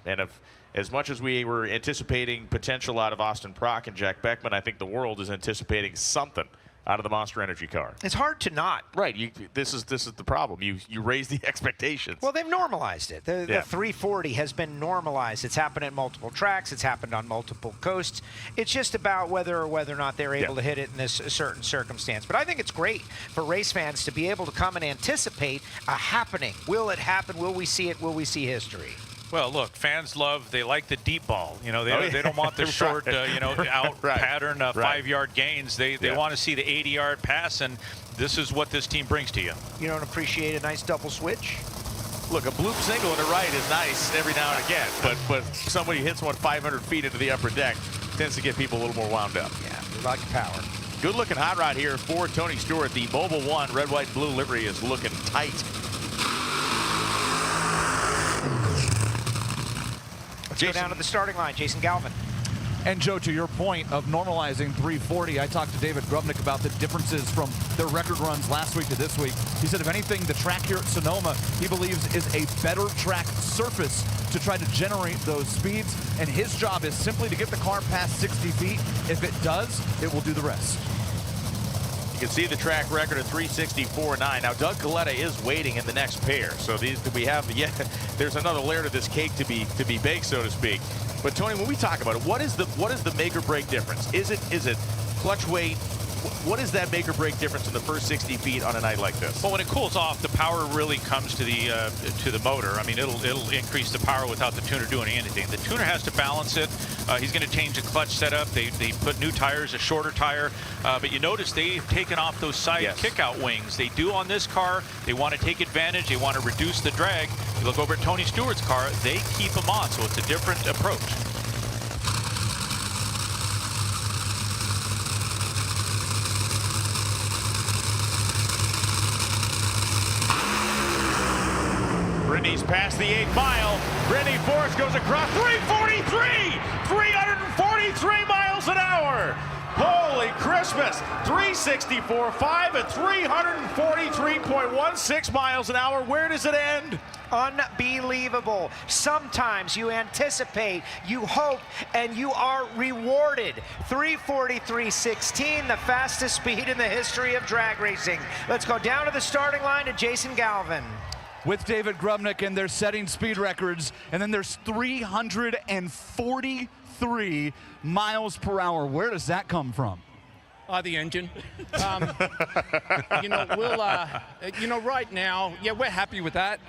And as much as we were anticipating potential out of Austin Prock and Jack Beckman, I think the world is anticipating something out of the Monster Energy car. It's hard to not. Right. This is the problem. You raise the expectations. Well, they've normalized it. The 340 has been normalized. It's happened at multiple tracks. It's happened on multiple coasts. It's just about whether or not they're able to hit it in this certain circumstance. But I think it's great for race fans to be able to come and anticipate a happening. Will it happen? Will we see it? Will we see history? Well, look, fans they like the deep ball. You know, they don't want the short, out pattern 5-yard gains. They want to see the 80-yard pass, and this is what this team brings to you. You don't appreciate a nice double switch? Look, a bloop single and a right is nice every now and again, but somebody hits one 500 feet into the upper deck tends to get people a little more wound up. Yeah, we like power. Good-looking hot rod here for Tony Stewart. The Mobile One red, white, and blue livery is looking tight. Let's go down to the starting line. Jason Galvin. And Joe, to your point of normalizing 340, I talked to David Grubnick about the differences from their record runs last week to this week. He said, if anything, the track here at Sonoma, he believes, is a better track surface to try to generate those speeds. And his job is simply to get the car past 60 feet. If it does, it will do the rest. You can see the track record of 364.9. Now, Doug Coletta is waiting in the next pair. So there's another layer to this cake to be baked, so to speak. But Tony, when we talk about it, what is the make or break difference? Is it clutch weight? What is that make or break difference in the first 60 feet on a night like this? Well, when it cools off, the power really comes to the motor. I mean, it'll increase the power without the tuner doing anything. The tuner has to balance it. He's going to change the clutch setup. They put new tires, a shorter tire. But you notice they've taken off those side kick-out wings. They do on this car. They want to take advantage. They want to reduce the drag. You look over at Tony Stewart's car, they keep them on, so it's a different approach. Brittany's past the 8th mile. Brittany Force goes across 343! 343 miles an hour! Holy Christmas! 364.5 at 343.16 miles an hour. Where does it end? Unbelievable. Sometimes you anticipate, you hope, and you are rewarded. 343.16, the fastest speed in the history of drag racing. Let's go down to the starting line to Jason Galvin. With David Grubnick, and they're setting speed records, and then there's 343 miles per hour. Where does that come from? The engine. Right now, we're happy with that.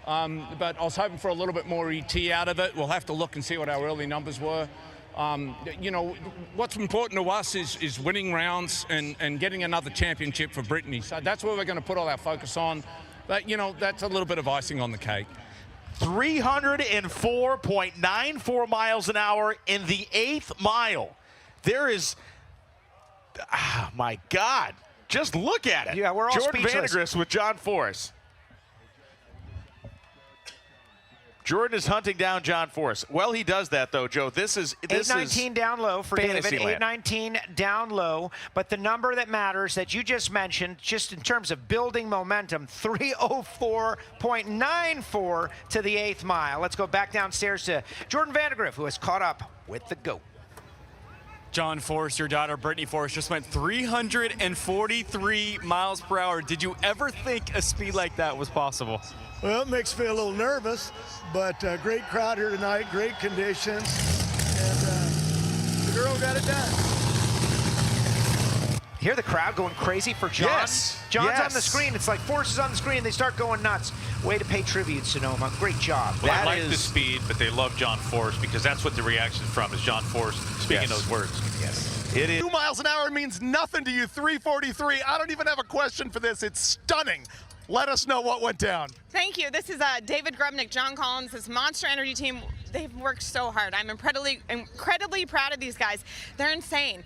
But I was hoping for a little bit more ET out of it. We'll have to look and see what our early numbers were. What's important to us is winning rounds and getting another championship for Brittany. So that's where we're going to put all our focus on. But, that's a little bit of icing on the cake. 304.94 miles an hour in the 8th mile. There is, my God, just look at it. Yeah, we're all Jordan speechless. Vandergris with John Force. Jordan is hunting down John Force. Well, he does that, though, Joe. This is 819 down low for David. Fantasyland. 819 down low. But the number that matters that you just mentioned, just in terms of building momentum, 304.94 to the 8th mile. Let's go back downstairs to Jordan Vandergriff, who has caught up with the GOAT. John Force, your daughter Brittany Force, just went 343 miles per hour. Did you ever think a speed like that was possible? Well, it makes me a little nervous, but great crowd here tonight, great conditions, and the girl got it done. Hear the crowd going crazy for John? Yes. John's on the screen. It's like Force is on the screen. They start going nuts. Way to pay tribute, Sonoma. Great job. Well, they like the speed, but they love John Force because that's what the reaction from is John Force speaking those words. Yes. It is. 2 miles an hour means nothing to you. 343. I don't even have a question for this. It's stunning. Let us know what went down. Thank you. This is David Grubnick, John Collins, this Monster Energy team. They've worked so hard. I'm incredibly proud of these guys. They're insane.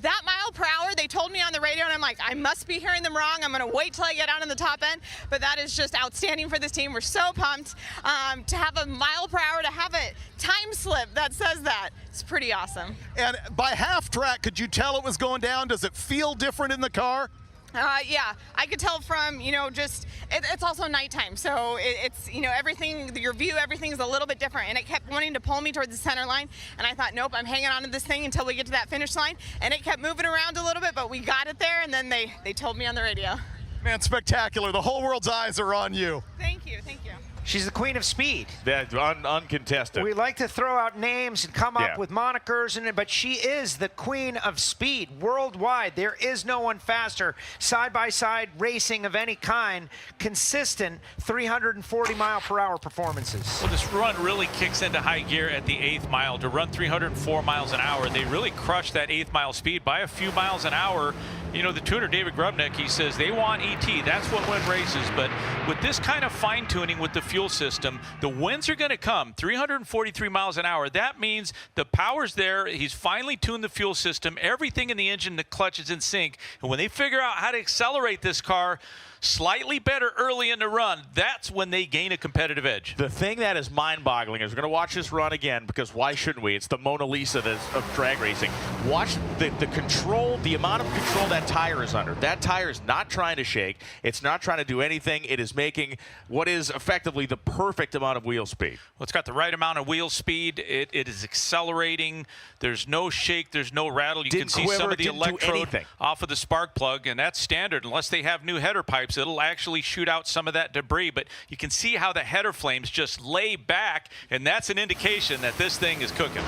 That mile per hour, they told me on the radio, and I'm like, I must be hearing them wrong. I'm going to wait till I get out on the top end. But that is just outstanding for this team. We're so pumped to have a mile per hour, to have a time slip that says that. It's pretty awesome. And by half track, could you tell it was going down? Does it feel different in the car? Yeah, I could tell from, just, it's also nighttime. So it's, everything, your view, everything's a little bit different. And it kept wanting to pull me towards the center line. And I thought, nope, I'm hanging on to this thing until we get to that finish line. And it kept moving around a little bit, but we got it there. And then they told me on the radio. Man, spectacular. The whole world's eyes are on you. Thank you, thank you. She's the queen of speed. That's uncontested. We like to throw out names and come up with monikers, but she is the queen of speed worldwide. There is no one faster. Side-by-side racing of any kind, consistent 340-mile-per-hour performances. Well, this run really kicks into high gear at the 8th mile. To run 304 miles an hour, they really crushed that 8th mile speed by a few miles an hour. The tuner, David Grubnick, he says they want ET. That's what wins races. But with this kind of fine-tuning with the fuel system, the wins are going to come. 343 miles an hour. That means the power's there. He's finally tuned the fuel system. Everything in the engine, the clutch is in sync. And when they figure out how to accelerate this car slightly better early in the run, that's when they gain a competitive edge. The thing that is mind-boggling is we're going to watch this run again, because why shouldn't we? It's the Mona Lisa of drag racing. Watch the control, the amount of control that tire is under. That tire is not trying to shake. It's not trying to do anything. It is making what is effectively the perfect amount of wheel speed. Well, it's got the right amount of wheel speed. It is accelerating. There's no shake. There's no rattle. You can see some of the electrode off of the spark plug, and that's standard. Unless they have new header pipes, it'll actually shoot out some of that debris. But you can see how the header flames just lay back, and that's an indication that this thing is cooking.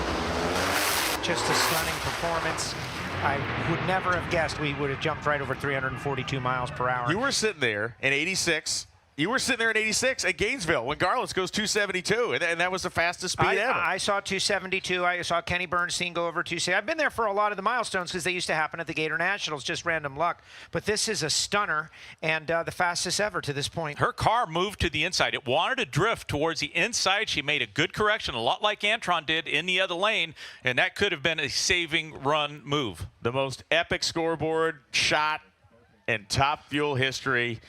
Just a stunning performance. I would never have guessed we would have jumped right over 342 miles per hour. You were sitting there in 86. You were sitting there in 86 at Gainesville when Garlis goes 272, and that was the fastest speed ever. I saw 272. I saw Kenny Bernstein go over 270. I've been there for a lot of the milestones because they used to happen at the Gator Nationals, just random luck. But this is a stunner and the fastest ever to this point. Her car moved to the inside. It wanted to drift towards the inside. She made a good correction, a lot like Antron did in the other lane, and that could have been a saving run move. The most epic scoreboard shot in Top Fuel history.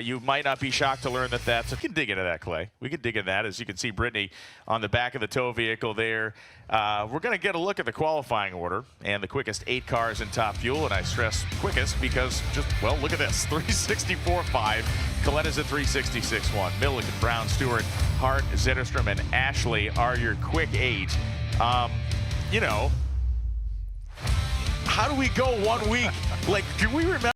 You might not be shocked to learn that we can dig into that, Clay. We can dig into that. As you can see, Brittany on the back of the tow vehicle there. We're going to get a look at the qualifying order and the quickest 8 cars in Top Fuel. And I stress quickest because well, look at this. 364.5. Coletta's at 366.1. Milliken, Brown, Stewart, Hart, Zetterstrom, and Ashley are your quick 8. How do we go 1 week? Do we remember?